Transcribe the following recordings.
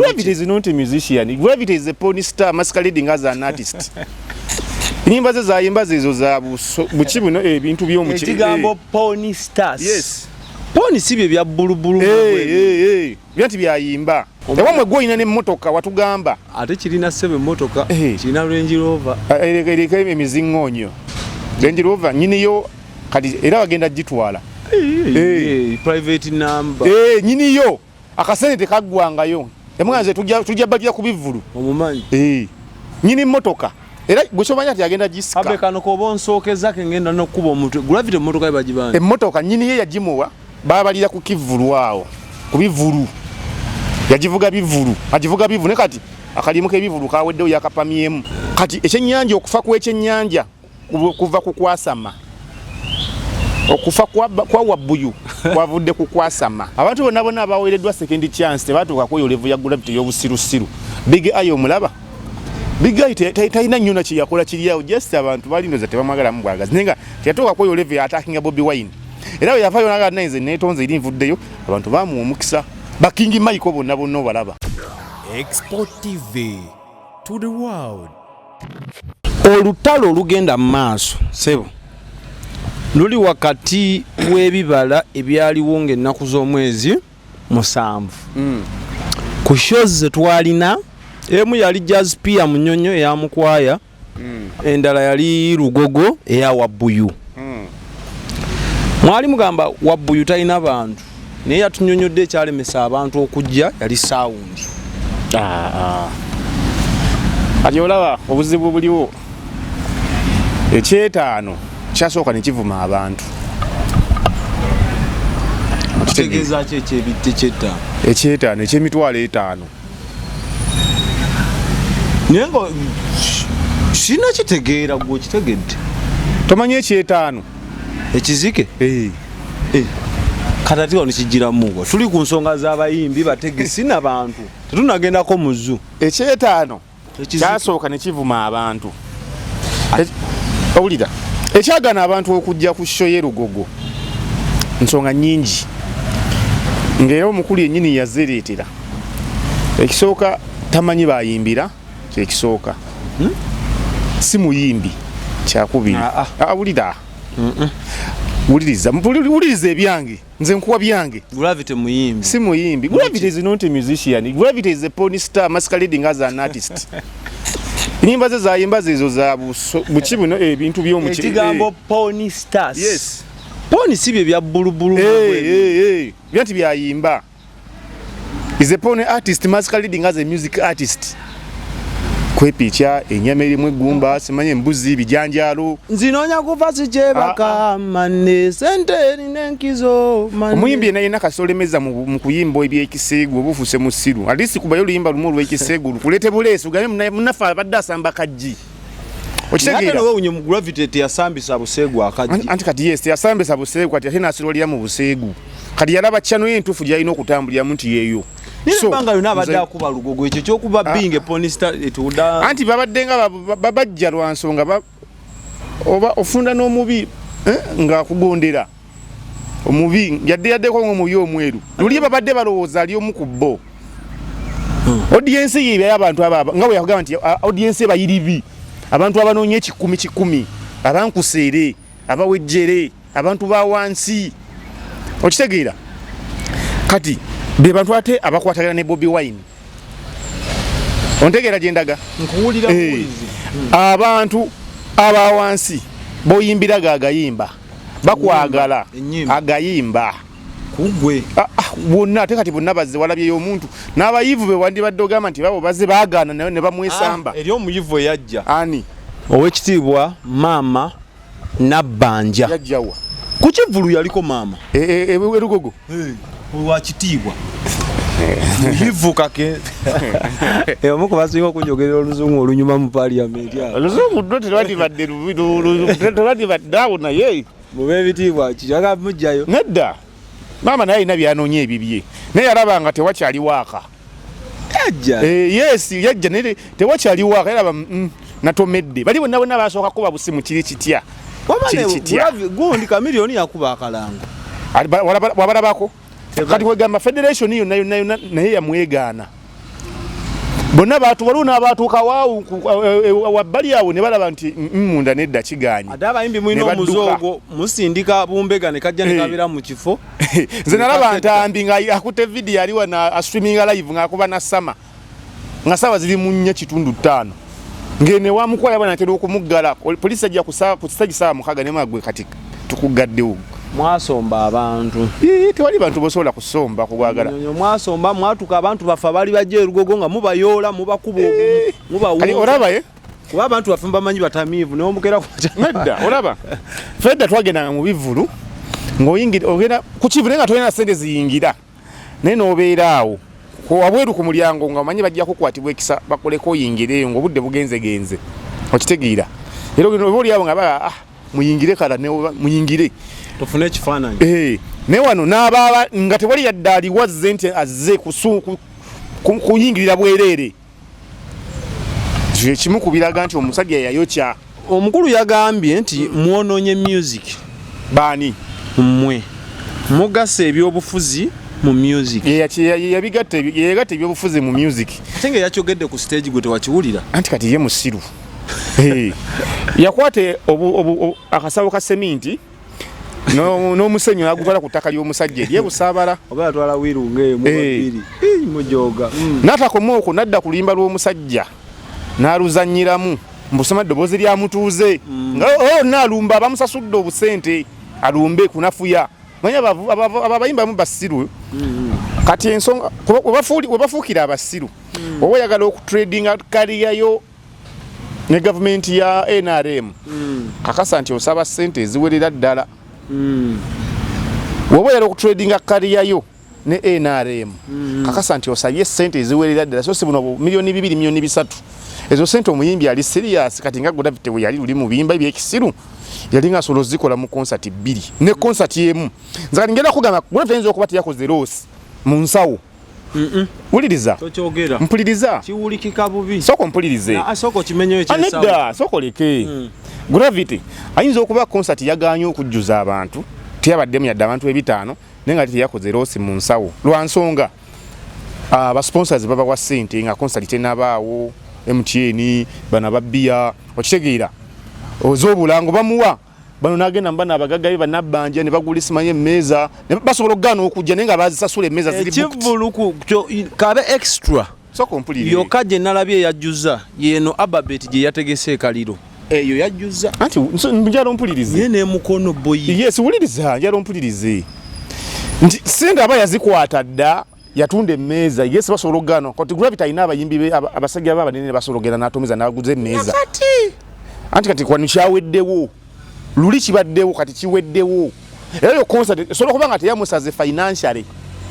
Gravity is not a musician. Gravity is a porn star masquerading as an artist. Nimba ze zayimba zezo za buchibu no ebintu byomuchi. Ekigambo porn stars. Yes. Porn sibye bya bulubulu. Byati byayimba. Ewamwe gwoyina ne motoka watugamba. Ate kirina 7 motoka. Kirina Range Rover. Ereka emizingonyo. Range Rover nyini yo kati era bagenda gitwala. Private number. Nyini yo akasene tekagwangayo. Emwanze tujja bajja kubivulu. Omumanyi. Nyini motoka. Era gusomanya ati agenda gisika. Abe kano ko bonsookeza ke ngenda nokuba omuntu. Gravity motoka ebagibanja. Emotoka nyini ye yagimuwa babalira ku kivulu awo. Kubivulu. Yagivuga bivulu. Agivuga bivulu ne kati akalimu ke bivulu kaweddewo yakapamyemu. Kati ekyennyanja okufa kw'ekyennyanja kuva ku kwasama. Okufa kwa Wabbuyu kwavudde ku kwasama. Abantu bonna abaweereddwa second chance tebatuuka kweyo level ya Gravity y'obusirusiru. Big Eye omulaba. Big Eye tayina nnyo na kiyakola kiriyawo just abantu balindoza tebamwagala mu bwagazi. Nenga teyatuuka kweyo level ya attacking Bobby Wine. Era yafaayo naga netonze erinvuddeyo abantu bamuwa omukisa. Bakingi Michael bonna balaba. Export TV to the world. Olutalo olugenda mu maaso sebo luli wakati w'ebibala ebyaliwo ng'ennaku z'omwezi 7. Ku shows twalina emu yali Jazz Pia Munyonyo eya Mukwaya, endala yali Lugogo eya Wabbuyu. Mwali mugamba Wabbuyu talina bantu naye yatunyonyodde ekyalemesa abantu okujja yali sound. Ati olaba obuzibu buliwo. Ekyetaano kyasooka ne kivuma abantu. Kitegeeza ki ekyebitte kyetaano? Ekyetaano ekyemitwalo 5. Naye nga sina kitegeera gwe kitegedde. Tomanyi ekyetaano? Ekizike? Katati wano kijiramuwa. Tuli ku nsonga z'abayimbi bategesi n'abantu. Tetunagendako mu zoo. Ekyetaano kyasooka ne kivuma abantu. Owulira ekyagana abantu okujja ku show ye Lugogo nsonga nnyingi ng'era omukulu yennyini yazireetera. Ekisooka tamanyi bayimbira kyekisooka. Si muyimbi kyakubiri. Wulira wuliriza ebyange nze nkuwa byange. Gravity muyimbi. Si muyimbi. Gravity is not a musician. Gravity is a porn star masquerading as an artist. Nimba ze zayimba zezo za buchibu no ebintu byomuchi. Ekigambo porn stars. Yes. Porn sibye bya bulubulu. Byati byayimba. Is a porn artist masquerading as a music artist. Kwepicha enyameri mwegumba simanye mbuzi bijanjalo. Nzinonya kuva sichebaka mane senteri nenkizo mane. Omuyimbi naye nakasolemeza mu kuyimba ebyekisegu obufuse musiru. Alisi kubayo luyimba lumu lw'ekisegu kulete bulesu gaye munafa abadde asamba kajji. Okitegeera. Nawe unye mu Gravity yasambisa busegu akajji. Anti kati yes yasambisa busegu kati atena asirolya mu busegu. Kati yalaba chano yentufu gyalina okutambulira muntu yeyo. So banga yona abadde akuba Lugogo ekyo kyokuba binge porn star etuda. Anti babadde nga babajja lwansonga oba ofunda n'omubi nga akugondera. Omubi yaddeko ng'omubi omweru. Luli babadde balowooza ali omu ku bo. Audience yibe y'abantu ababa nga bwe yakugamba nti audience bayiribi. Abantu abanoonya ekikumi abankuseere abawejjere abantu ba wansi. Okitegeera kati be bantu ate abakwatagana ne Bobby Wine. Ontegeera gyendaga? Nkuwulira abantu abawansi boyimbira agayimba bakwagala agayimba kugwe bonna ate kati bonna bazze walabyeyo omuntu n'abayivu be wandibadde ogamba nti babo bazze baagaana nayo ne bamwesamba. Eri omuyivu eyajja ani owekitiibwa maama Nabbanja yajjawa ku Kivulu yaliko maama Lugogo wa kitiibwa muyivu kake omuku basinga okunjogerera oluzungu olunyuma mu parliament oluzungu ddwo tebadde baddawo naye mube ebitiibwa kijaga mujjayo nedda maama naye alina byanoonya ebibye naye yalaba nga tewakyali waaka yajja yes yajja naye tewakyali waaka yalaba natomedde bali bonna basooka kuba busimu kiri kitya gundi Kamiliyoni yakuba akalango wabalabako kati wegamba federation iyo nayo yamwegaana bonna waliwo n'abaatuuka waawo wabbali awo ne balaba nti munda nedda kiganye ate abayimbi mulina omuzoogo musindika bumbega ne kajja ne kabeera mu kifo nze nalaba ntambi nga akutte vidiyo ali wana astreaminga live ng'akuba na sama nga saawa ziri mu 4:5 ngene wamukwaya bwana atera okumuggala poliisi ajja ku stage saawa 6 ne magwe kati tukugaddewo mwasomba abantu tewali bantu bosobola kusomba kugwagala mwasomba mwatuka abantu bafa bali bajja erugogo nga mubayoola mubakuba kali olaba kuba abantu bafumba bamanyi batamiivu ne omukera nedda olaba fedda twagendanga mu bivulu ng'oyingira ogenda ku kivu nga tolina sente ziyingira naye n'obeera awo wabweru ku mulyango nga omanyi bajja kukwatibwa ekisa bakoleko oyingireyo ng'obudde bugenzegenze okitegeera era oba oli awo nga muyingire kala muyingire tofune ekifaananyi naye wano n'abaaba nga tewali yadde aliwazze nti azze kuyingirira bwereere ekimu kubiraga nti omusajja yayokya omukulu yagambye nti mwonoonye music baani mmwe mugasa ebyobufuzi mu music yabigatta ebyobufuzi mu music ate nga yakyogedde ku stage gwe tewakiwulira anti kati ye musiru yakwata akasawo ka seminti n'omusenyu n'agutwala ku ttaka ly'omusajja eri ebusaabala oba yatwala wiru ng'emu mujoga n'atakoma okwo n'adda ku luyimba lw'omusajja n'aluzannyiramu mbusoma ddoboozi lyamutuuze nga naalumba abamusasudde obusente alumbe kunafuya manya abayimbamu basiru kati ensonga webafuukira abasiru oba oyagala okutradinga kaliyayo ne gavumenti ya NRM kakasa nti osaba sente eziwerera ddala woba oyagala okutradinga kaliyayo ne NRM kakasa nti osabye sente eziwerera ddala so si buno $2 million, $3 million. Ezo sente omuyimbi ali serious kati nga David we yali luli mu biyimba by'ekisiru yali nga solo zikola mu concert 2 ne concert emu nza ngenda kugamba gwe tayinza okuba yakoze loss mu nsawo uliriza tokyogera mpuliriza kiwulikika bubi soko mpulirize soko kimenyo ekyensawo anedda soko leke Gravity ayinza okuba concert yaganye okujjuza abantu tiyabaddemu yadde abantu 5 nenga yakoze loss mu nsawo lwansonga ba sponsors baba wa sente nga concert tenabaawo MTN bana babia okitegeera ozobulango bamuwa bano nagenda mbana abagaggaye banabanja ne bagulisa manye meza ne basobola ogana okujja nenga bazisasula emeza ziri kivuluku kabe extra soko mpulire yokaje nalabye yajjuza yeno Ababet je yategese kaliro eyo yajjuza anti njalo mpulirize yene mukono boyi yes uliriza njalo mpulirize nti senda aba yazikwata dda yatunde meza yes basologano koti Gravity ina abayimbi abasajja baba nene basologera n'atomiza n'aguze meza anti kati kwa nchaweddewo luli kibaddewo kati kiweddewo era yo concert solo kubanga teyamusaze financially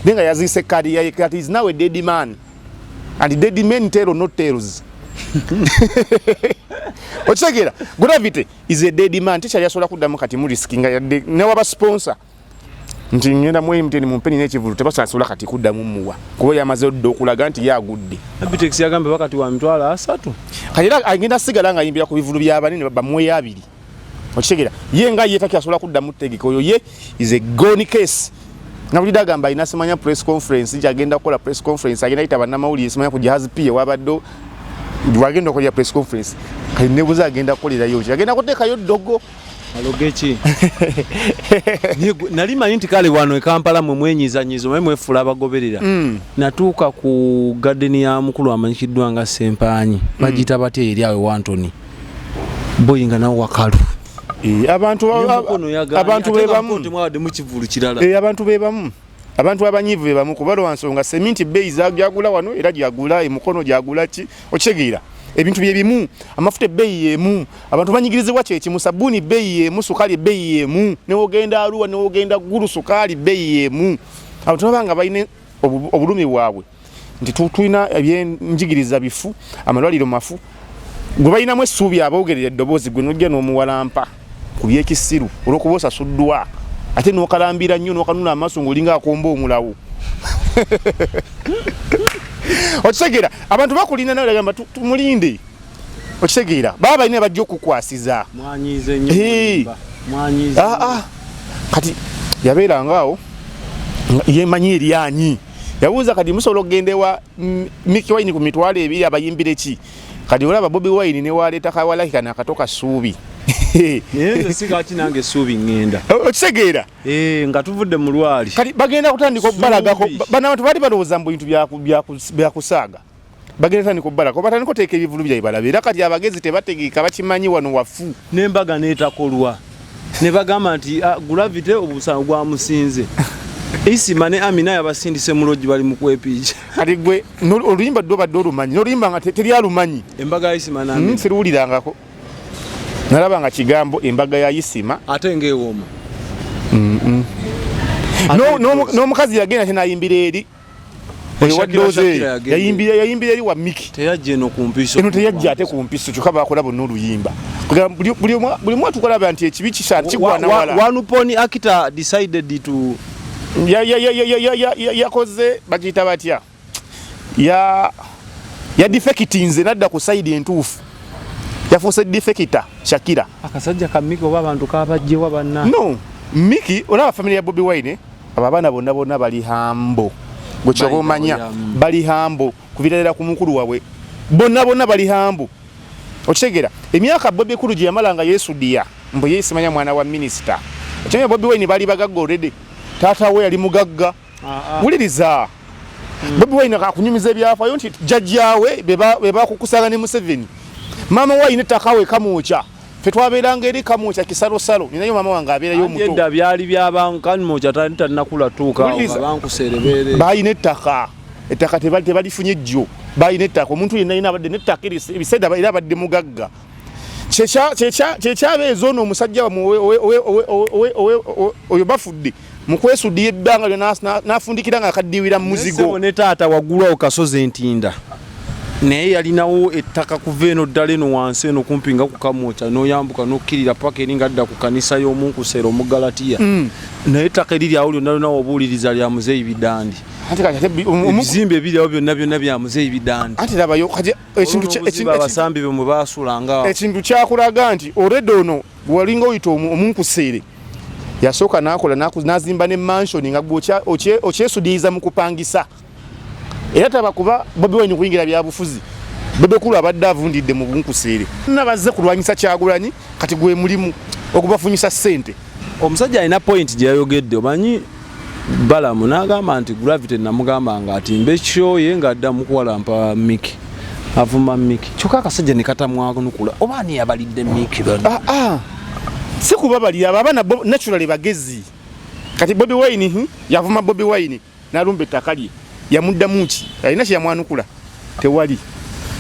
nenga yazise kadi ya kati is now a dead man and dead men tell not tells ochegera Gravity is a dead man ticha yasola kuddamu kati mu riskinga yadde ne waba sponsor nti ngenda mu MTN mumpeni n'ekivulu tebasasola kati kuddamu muwa kuba yamaze okulaga nti yagudde Abitex yagambe wakati wa mitwala 3 kayira agenda sigala nga yimbira ku bivulu by'abanene bamwe 2 okitegeera ye nga yetaki asobola kuddamu tegeko oyo ye is a gone case nabulida agamba ina semanya press conference agenda kukola press conference agenda ita bannamawulire semanya ku Jahazi P wabaddo wagenda okola press conference kali nebuza agenda kukolera yo agenda kuteekayo dogo alogechi nalima nti kale wano e Kampala mwe mwenyizanyizo mwe fula abagoberera natuuka ku garden ya mukulu amanyikiddwa nga Sempanyi bagita bate eri awe Wantoni boyinga nawo wakalu abantu bebamu temwade mu kivulu kirala abantu bebamu abantu abanyivu bebamu kubalo wansonga seminti bei zagula wano era gyagula emukono gyagula ki okitegeera ebintu byebimu amafuta bei yemu abantu banyigirizibwa kyekimu sabuni bei yemu sukali bei yemu newogenda Arua newogenda Gulu sukali bei yemu abantu babanga bayine obulumi bwabwe nti tutwina ebyenjigiriza bifu amalwaliro mafu gwe bayinamu essuubi aboogerera eddoboozi gwe nojja n'omuwalampa ku byekisiru olw'okuba suddwa ate n'okalambira nnyo n'okanuna amaaso ng'olinga akomba omulawo okitegeera abantu bakulina nawe bagamba tumulinde okitegeera baba balina bajja okukwasiza mwanyize nnyo kati yabeeranga awo yemanyi eryanyi yabuuza kati musobola okugenda ewa Mickey Wine ku mitwalo ebiri abayimbire ki kati olaba Bobi Wine ne waleeta kawalaki kana akatoka suubi Nze sikati nange suubi ngenda. Okitegeera? Nga tuvudde mu lwali. Kati bagenda kutandika okubalagako banabantu bali balowooza mbu bintu bya kusaaga. Bagenda tandika okubalako batandika oteeka ebivulu byayi balabe era kati abagezi tebategeeka bakimanyi wano wafu. N'embaga n'etakolwa. Ne bagamba nti Gravity obusango gwamusinze. Isima ne Amina yabasindise mu lodge bali mu kwepiija. Kati gwe oluyimba ddwo badde olumanyi n'oluyimba nga teri alumanyi. Embaga ya Isima na Amina. Siruwulirangako. Nalaba nga kigambo embaga ya Isima ate ng'ewooma. N'omukazi yagenda tenayimbira eri oyo waddoze yayimbira eri wa Mickey. Teyajja eno ku mpiso. Eno teyajja ate ku mpiso kyokka bakola bonna oluyimba. Buli mwa tukolaba nti ekibi kigwana wala. One upon actor decided to yakoze bagiyita batya ya defectinze nadda ku side entuufu yafuuse defector Shakira akasajja ka Mickey oba abantu kabajjewa banna no Mickey olaba family ya Bobi Wine abaana bonna bali hambo gwe kyoba omanya bali hambo kuvirira ku mukulu wawe bonna bali hambo okitegeera emyaka Bobi Kulu gye yamalanga yesudiya mbu yesimanya mwana wa minister ekyo Bobi Wine bali bagagga already tata we yali mugagga wuliriza Bobi Wine akakunyumiza ebyafaayo nti jjajjaawe beba kukusanga ne Museveni mama Wine takawe kamucha fe twabeeranga eri kamucha kisalosalo ninayo mama wange abeerayo muto edda byali byabankan mocha tanakula tuuka bankuserebere bayine ettaka tebalifunye jjo bayine ettaka omuntu yenna yina abadde nettaka ebiseera era abadde mugagga kyekyabeeza ono omusajja oyo bafudde mukwesuddiya ebbanga lyo n'afundikira nga akaddiwira mu muzigo ne taata waggulawo kasozi entinda naye yalinawo ettaka kuva eno ddala eno wansi eno kumpi nga ku Kamwokya n'oyambuka n'okkirira paka eringa adda ku kanisa y'omunkuseera Omugalatiya naye ettaka eriri awo lyonna lyonna obuuliriza lya Muzeeyi Bidandi ebizimbe ebiriawo byonna bya Muzeeyi Bidandi ate labayo abasambi be mwe baasulanga ekintu kyakulaga nti already ono walinga oyita omunkuseere yasooka n'akola n'azimba ne mansion nga okyesudiriza mu kupangisa era tabakuba Bobi Wine kuyingira byabufuzi Bobi Kulu abadde avundidde mu bunkuseere nabazze kulwanyisa Kyagulanyi kati gwe mulimu okubafunyisa ssente omusajja alina point gye yayogedde omanyi Balamu n'agamba nti Gravity namugamba nga atimba ekyoye ng'adda mukuwalampa Mickey avuma Mickey kyokka akasajja ne katamwanukula oba ani yabalidde Mickey bano si kuba bali abaana naturally bagezi kati Bobi Wine yavuma Bobi Wine n'alumba ettaka lye yamuddamu ki alina kyeyamwanukula tewali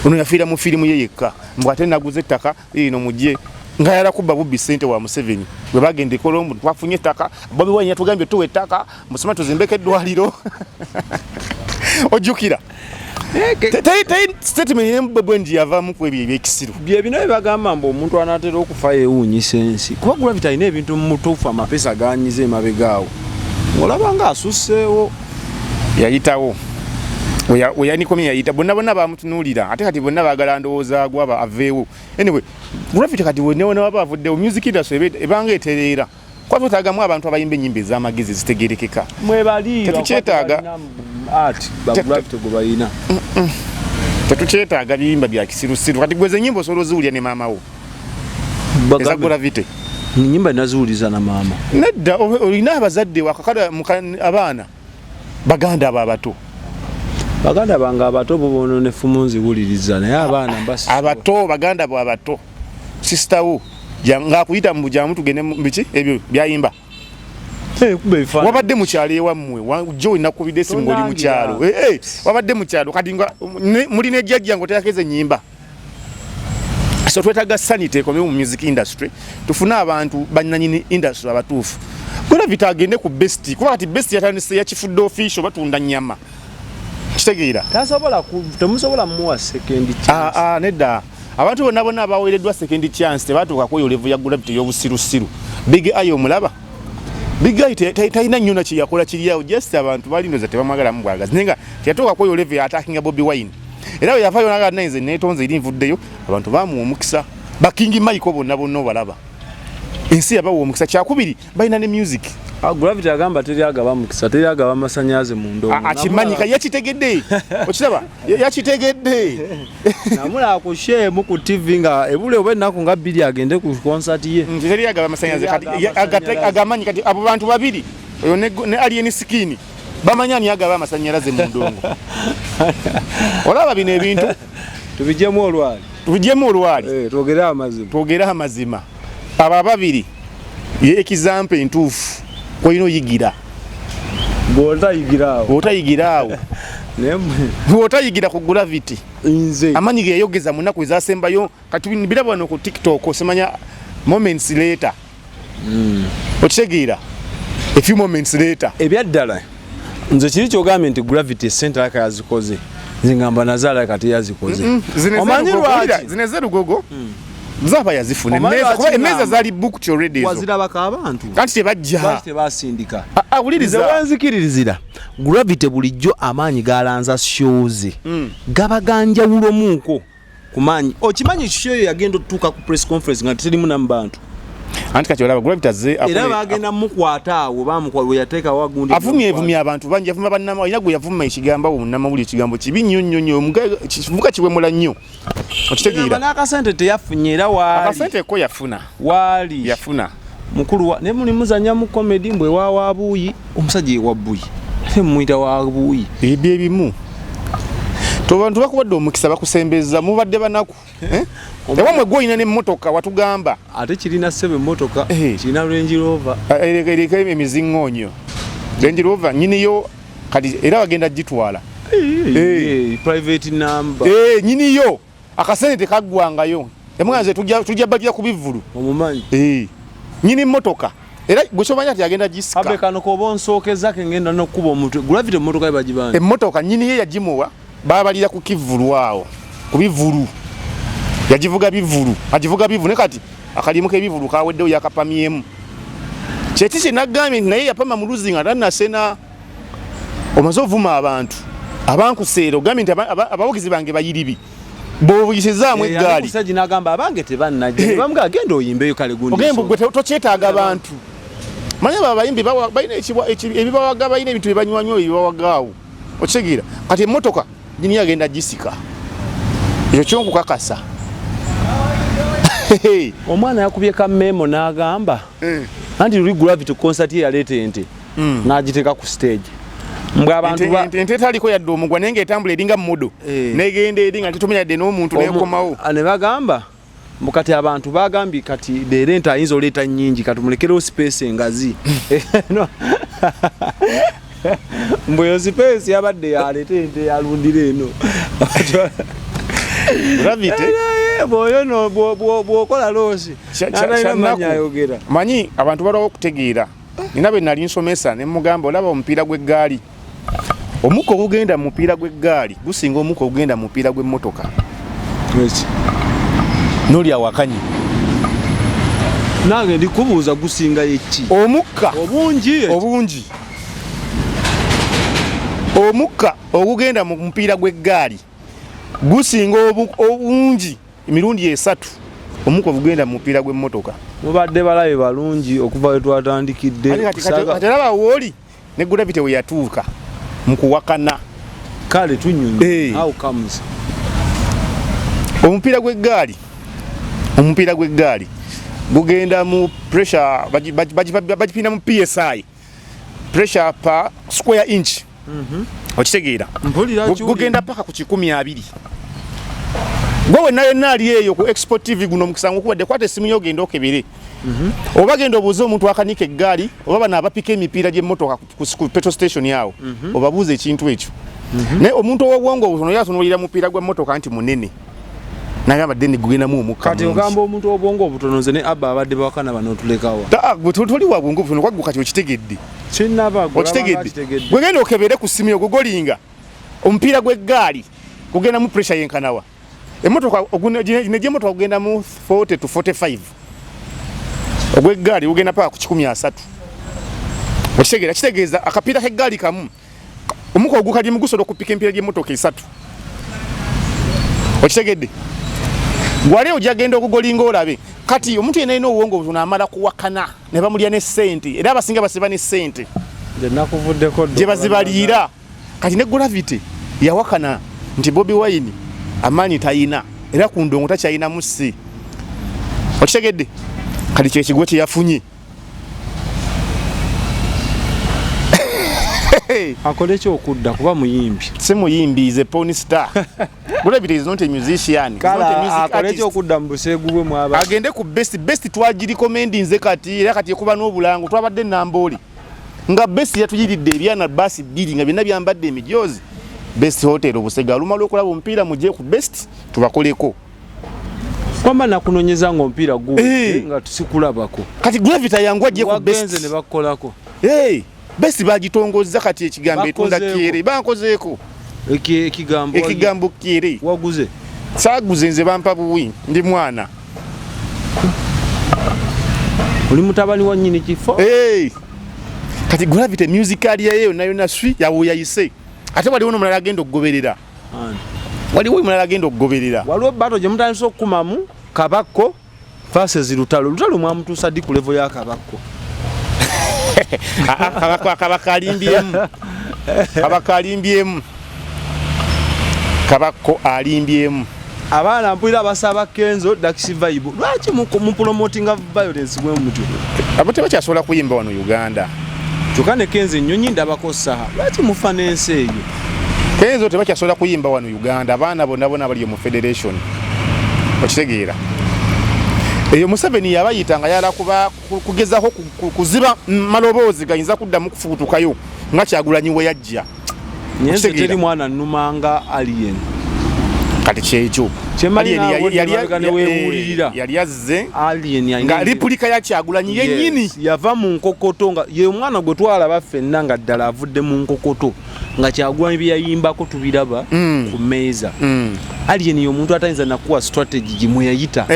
ono yafiira mu firimu ye yekka mbw ate naguza ettaka lino mujje nga yalakuba bubbi ssente wa Museveni bwe bagenda e Colombo twafunye ettaka Bobi Wine yatugambye tuwa ettaka musoma tuzimbeko eddwaliro ojjukira statement yembwe ndi yavaamu ku ebyo ebyekisiru bye bino bagamba mbu omuntu anaatera okufa yeewuunyisa ensi kuba Gravity alina ebintu mu mutuufu amapesa ganyiza emabegaawo olaba nga asusseewo yayitawo weyanikomi yayita bonna bamutunuulira ate kati bonna baagala ndowooza gwaba aveewo anyway Gravity kati wonna waba avuddewo music industry ebanga etereera kwaba otaagamu abantu abayimba ennyimba ez'amagezi zitegerekeka tetukyetaaga tetukyetaaga biyimba bya kisirusiru kati gweze ennyimba osobola oziwulya ne maama wo eza Gravity ennyimba naziwuliza na maama nedda olina abazadde wakakala abaana baganda abo abato baganda bange abato bobono ne fumu nziwuliriza naye abaana mbasi abato baganda abo abato sister wo ng'akuyita mu bujamu tugende biki ebyo byayimba wabadde mu kyalo ewammwe jo nakubidde esimu ng'oli mu kyalo wabadde mu kyalo kati muli nejjajja ng'oteekeza ennyimba so twetaaga sanity ekome mu music industry tufune abantu bannanyini industry abatuufu Gravity agende ku best kuba kati best yatandise yakifudde official batunda nnyama kitegeera temusobola muwa second chance nedda abantu bonna abaweereddwa second chance tebatuuka kweyo levu ya Gravity y'obusirusiru Big Eye omulaba Big Eye talina nnyo na kyeyakola kiriawo just abantu balinoza tebamwagala mu bwagazi naye nga teyatuuka kweyo levu ya attackinga Bobi Wine era we yavaayo naga naize neetonze eri nvuddeyo abantu bamuwa omukisa bakingi Michael bonna obalaba ensi yabawa omukisa kyakubiri balina ne music Gravity agamba teri agaba mukisa teri agaba masanyaze mu ndongo. Akimanyika yakitegedde. Okiraba yakitegedde. Namula akushemu ku TV nga ebule oba nako nga bili agende ku concert ye. Teri agaba masanyaze kati agamanyi kati abo bantu babiri oyo ne alien skin bamanya ni agaba masanyalaze mu ndongo. Olaba bino ebintu tubijemu olwali. Twogera amazima. Aba babiri ye example ntuufu koino yigira. Bw'otayigiraawo. Bw'otayigira ku Gravity. Nze. Amanyi ge yogeza munaku ezasembayo kati biraba wano ku TikTok osemanya moments later. Okitegeera. A few moments later. Ebyaddala. Nze kiri kyogambye nti Gravity center aka yazikoze. Zingamba nazala kati yazikoze. Omanyi lwaki? Zineze lugogo. Zaba yazifune emeza zali booked already. Wazirabaka abantu. Kanti tebajja. Tebasindika. Awuliriza wanzikiririzira. Gravity bulijjo amaanyi galanza shows. Gabaganja wulomuko. Kumanyi. Okimanyi show yagenda tuka ku press conference nga tirimu nambantu. Anti kati olaba Gravity azze era bagenda mukwata awo bamukwa yateeka wagundi. Avumye abantu bangi avuma bannama ina gwe yavuma ekigamba wo munama buli ekigambo kibi nnyo kivuga kiwemula nnyo. Okitegeera. Bana sente teyafunye era waali. Akasente ko yafuna. Waali. Yafuna. Mukulu wa ne muli muzanya mu comedy mbwe wa buyi omusajja wa buyi. Muita wa buyi. Ebyo ebimu. Abantu bakubadde omukisa bakusembeza mubadde banaku. Ewa mwe goyina ne mmotoka watugamba. Ate kirina sebe mmotoka kirina Range Rover. Ereka emizingonyo. Range Rover nyiniyo kati era bagenda gitwala. Private number. Nyiniyo akasente tekagwangayo. Emwanze tujja bajja kubivulu. Omumanyi. Nyini mmotoka. Era gusomanya ati agenda gisika. Abe kano ko bonsookeza ke ngenda nokuba omuntu. Gravity mmotoka ebagibanja. Emmotoka nyini ye yagimuwa babalira ku kivulu awo. Kubivulu. Yagivuga bivulu. Agivuga bivulu kati akalimu ke bivulu kaweddewo yakapamyemu. Kyetisi nagambye naye yapama mu luzinga tannasena. Omaze ovuma abantu. Abankuseera ogambye nti abawogizi bange bayiribi. Bobuyisizaamu eggaali. Omusajja n'agamba abange tebannajja. Bamuga agenda oyimbeyo kale gundi. Ogembo gwe tokyetaaga abantu. Manya babayimbi balina ebibawaga balina ebintu ebibanywanyo ebibawagaawo. Okitegeera. Kati emmotoka gini agenda gisika. Ekyo kyonkukakasa. Omwana yakubye ka memo n'agamba. Anti luli Gravity concert ye yaleeta ente. N'agiteeka ku stage. Mbwa abantu ente taliko yadde omugwa naye ng'etambula eringa mmodo. Negenda eri nga tetomenya yadde n'omuntu nekomawo. Ne bagamba mukati abantu bagambye kati leero ente ayinza oleeta nnyingi kati mulekerewo space engazi. Mbuyo space yabadde yaleeta ente yalundira eno. Gravity boyo no bwokola loosi. Manyi abantu balawo okutegeera. Nina bwe nali nsomesa ne mugamba olaba omupiira gw'eggaali. Omuko ogenda mu mupiira gw'eggaali gusinga omuko ogenda mu mupiira gw'emmotoka. Noli awakanyi. Nange ndikubuuza gusinga yeki. Omukka obungi. Omukka ogenda mu mupiira gw'eggaali gusinga obungi emirundi 3 omuko ogenda mu mupiira gw'emmotoka. Mubadde balabe balungi okuva we twatandikidde. Ate laba wooli ne Gravity we yatuuka mu kuwakana. Kale tunyonyi. How comes? Omupiira gw'eggaali gugenda mu pressure bagipinda mu PSI. Pressure per square inch. Okitegeera. Gugenda paka ku 120. Gwe nayo nali eyo ku Export TV guno mukisango kubadde kwate simu yo genda okebere. Oba genda obuuze omuntu akanika eggaali oba bana abapika emipiira gy'emmotoka ku petrol station yawo obabuuze ekintu ekyo. Naye omuntu ow'obwongo buno yatunulira mupiira gw'emmotoka anti munene. Nagamba deni gugenda mu omukka. Kati ogamba omuntu ow'obwongo obutonoze ne abba abadde bakana bano tulekawa. Tuli wa bwongo buno kwaggu kati okitegedde. Okitegedde. Gwe genda okebere ku simu yo gugolinga omupiira gw'eggaali gugenda mu pressure yenkanawa. Emotoka ogenda ogenda mu 40 to 45. Ogw'eggaali ugenda paka ku 130. Kitegeeza akapiira k'eggaali kamu omuko ogukali mugusobola okupika empiira gy'emmotoka 3. Okitegedde. Gwali ojagenda okugolinga olabe kati omuntu yenna alina obuwongo butono amala kuwakana ne bamulya ne ssente era abasinga basiba ne ssente gye bazibaliira kati ne Gravity yawakana nti Bobi Wine amaanyi tayina era ku ndongo takyayinamu si okitegedde kati kye kigo kye yafunye akole kyokudda kuba muyimbi si muyimbi ze porn star Gravity is not a musician, akole kyokudda mu buseegu bwe mwaba agende ku best twagirikomendi nze kati era kati ekuba n'obulango twabadde Nambooli nga best yatuyiridde ebyana basi bbiri nga byonna byambadde emijoozi best hotel Obusega lumala okulaba omupiira mujje ku best tubakoleko kwamba nakunonyeza nga omupiira nga tusikulabako kati Gravity yangu ajje ku best ne bakolako best bagitongozza kati ekigambo etunda kere bankozeeko ekigambo kere waguze saaguze nze bampa buwi ndi mwana oli mutabani wa nnyini kifo kati Gravity musical yayo nayo naswi yawo yayise ate waliwo nomulala agenda okugoberera waliwo mulala agenda okugoberera waliwo bato gye mutandisa okukumamu Kabakko versus Lutalo mwamutuusa ddi ku level ya Kabakko Kabakko alimbyemu abaana mpulira basaba Kenzo Daxi Vibe lwaki mu promotinga violence bwe mutyo abo tebakyasobola kuyimba wano Uganda kyokka ne Kenzo ennyonyi ndabako saha lwaki mufa n'ensi eyo Kenzo tebakyasobola kuyimba wano Uganda abaana bonna bali mu federation okitegeera eyo Museveni yabayita nga yala kuba kugezaho kuziba maloboozi gayinza kuddamu kufuutukayo nga Kyagulanyi we yajja nyenze teri mwana nnumanga alien kati kyekyo yali yazze nga replika ya Kyagulanyi yennyini yava mu nkokoto nga ye omwana gwe twalaba ffenna nga ddala avudde mu nkokoto nga Kyagulanyi bye yayimbako tubiraba ku meeza alien y'omuntu atayinza nakuwa strategy gimwe yayita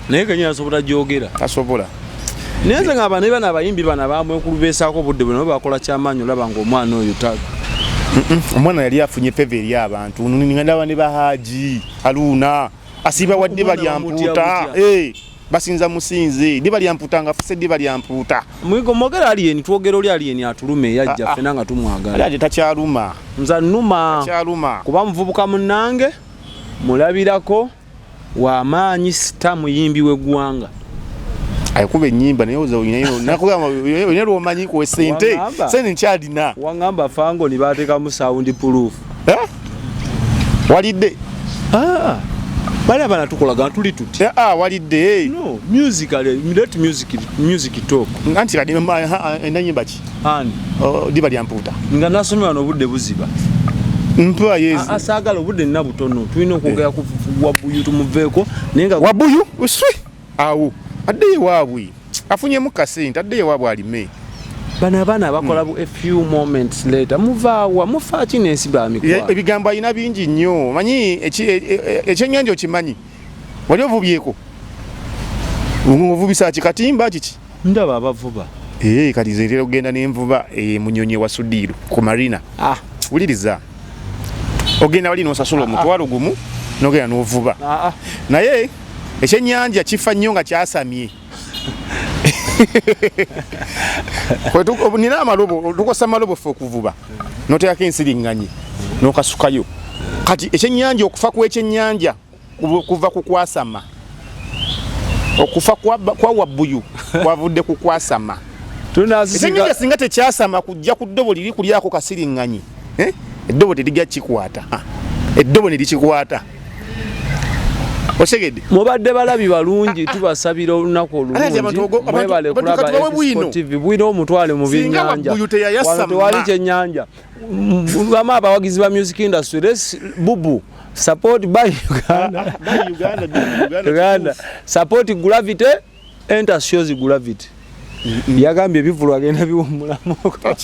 naye kenya asobola gyogera asobola nenze nga bana abayimbi bana bamwekulubeesaako budde bwe nabo bakola kyamaanyi olaba ng'omwana oyo omwana yali afunye feva eri abantu ndaba ne Bahaji Haruna asiba wadde balyampuuta basinza musinze ddi balyampuuta nga fuse ddi balyampuuta mwogera alien twogera oli alien atulume yajja ffena nga tumwagala ate takyaluma nza nnuma kuba muvubuka munnange mulabirako w'amaanyi sita muyimbi w'eggwanga ayikuba ennyimba naye oza oyina lwomanyi kuwe sente nkyalina waŋŋamba fango ni baateekamu sound proof walidde bali abana tukolagana tuli tuti walidde music talk anti kadi enanyimba ki diba lyampuuta nga nasomye wano obudde buziba mpwa yezi asaagala obudde nina butono tulina okwogera ku Wabuyu tumuveeko naye nga Wabuyu uswi awo addeyo waabwe afunyemu kasente addeyo waabwe alime bano abaana abakola a few moments later muvaawa mufa ki n'ensi bamikwa ebigambo alina bingi nnyo manyi ekyennyanja okimanyi wali ovubyeko ovubisa kikatimba kiki ndaba abavuba kati nze ntera okugenda n'envuba munyonyi wa Sudiru ku marina wuliriza ogenda wali n'osasula omutwalo gumu n'ogenda n'ovuba naye ekyennyanja kifa nnyo nga kyasamye nina amalobo tukosa amalobo ffe okuvuba n'oteekako ensiriŋŋanyi n'okasukayo kati ekyennyanja okufa kw'ekyennyanja kuva ku kwasama okufa kwa Wabuyu kwavudde ku kwasama ekyennyanja singa tekyasama kujja ku ddobo liri kulyako kasiriŋŋanyi eddobo terijja kikwata eddobo ne likikwata osegedde mubadde balabi balungi tubasabira olunaku olulungi mwebale kulaba TV bwino omutwale mu byennyanja wano tewali kyennyanja bama abawagizi ba music industry bubu support by Uganda support Gravity enter shows Gravity yagambye ebivulu agenda biwumulamu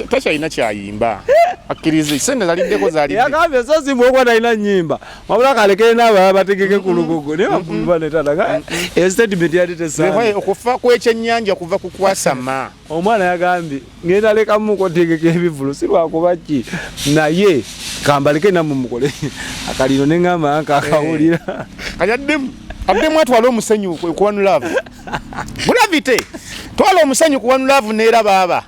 takyalina kyayimba akkiriza sente zaliddeko zalidde yagambye so simba okwa talina nnyimba wabula kalekere n'abalala bategeke ku lugogo naye bafuba netalaga statement yali tesaana okufa kw'ekyennyanja kuva ku kwasama omwana yagambye ngenda lekamuko tegeke ebivulu si lwakuba ki naye kambaleke nammwe mukole akalino ne ŋŋamba nkakawulira kayaddemu abde mwatwala omusenyu ku One Love mulavite twala omusenyu ku One Love neera baba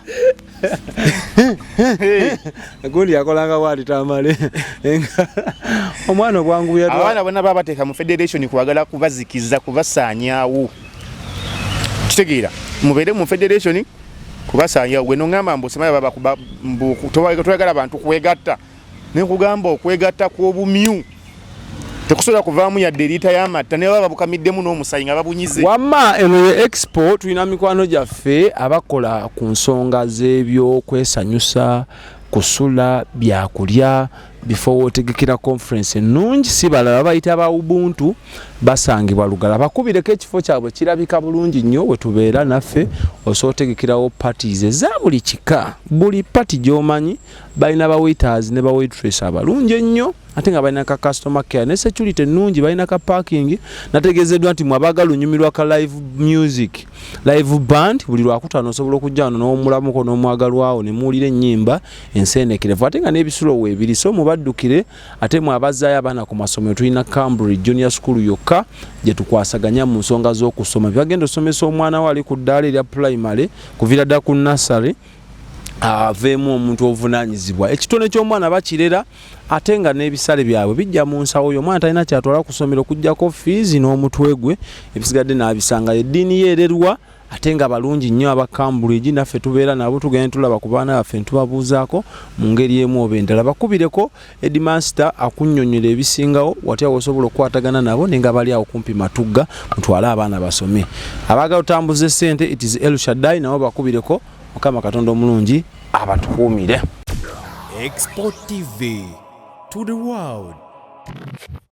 gundi yakolanga wali tamale omwana obwangu ya abaana bonna babateeka mu federation kwagala kubazikiza kubasaanyaawo kitegeera mubeere mu federation kubasaanyaawo gwe nongamba mbusemaya baba toyagala abantu kwegatta nekugamba okwegatta kw'obumyu tekusobola kuvaamu yadde eriita y'amatta naye baba bukamiddemu n'omusayi nga babunyize wamma eno ye expo tulina mikwano gyaffe abakola ku nsonga z'ebyo kwesanyusa kusula byakulya before wotegekera conference ennungi si balala bayita ba Ubuntu basangibwa Lugala bakubireko ekifo kyabwe kirabika bulungi nnyo we tubeera naffe osootegekerawo parties eza buli kika buli party gy'omanyi balina ba waiters ne ba waitress abalungi ennyo ate nga balina ka customer care ne security ennungi balina ka parking nategeezeddwa nti mwabagala onyumirwa ka live music live band buli lwakutaano osobola okujja wano n'omulamuko n'omwagalwawo ne muwulira ennyimba enseenekerevu ate nga n'ebisulo weebiri so mubaddukire ate mwabazaayo abaana ku masomero tulina Cambridge Junior School yokka gye tukwasaganya mu nsonga z'okusoma byagenda osomesa omwana we ali ku ddaala erya primary kuviira ddala ku nursery aveemu omuntu ovunaanyizibwa ekitone ky'omwana bakirera ate nga n'ebisale byabwe bijja mu nsawo yo omwana talina kyatwala ku ssomero okuggyako fees n'omutwe gwe ebisigadde n'abisanga eddiini yeererwa ate nga balungi nnyo aba Cambridge naffe tubeera nabo tugenda tulaba ku baana baffe ntubabuuzaako mu ngeri emu oba endala bakubireko Headmaster akunnyonnyola ebisingawo wati awo osobola okukwatagana nabo nenga bali awo kumpi Matugga mutwale abaana basome abaagala otambuza ssente it is El Shaddai nabo bakubireko Mukama Katonda omulungi abatukuumire. Export TV to the world.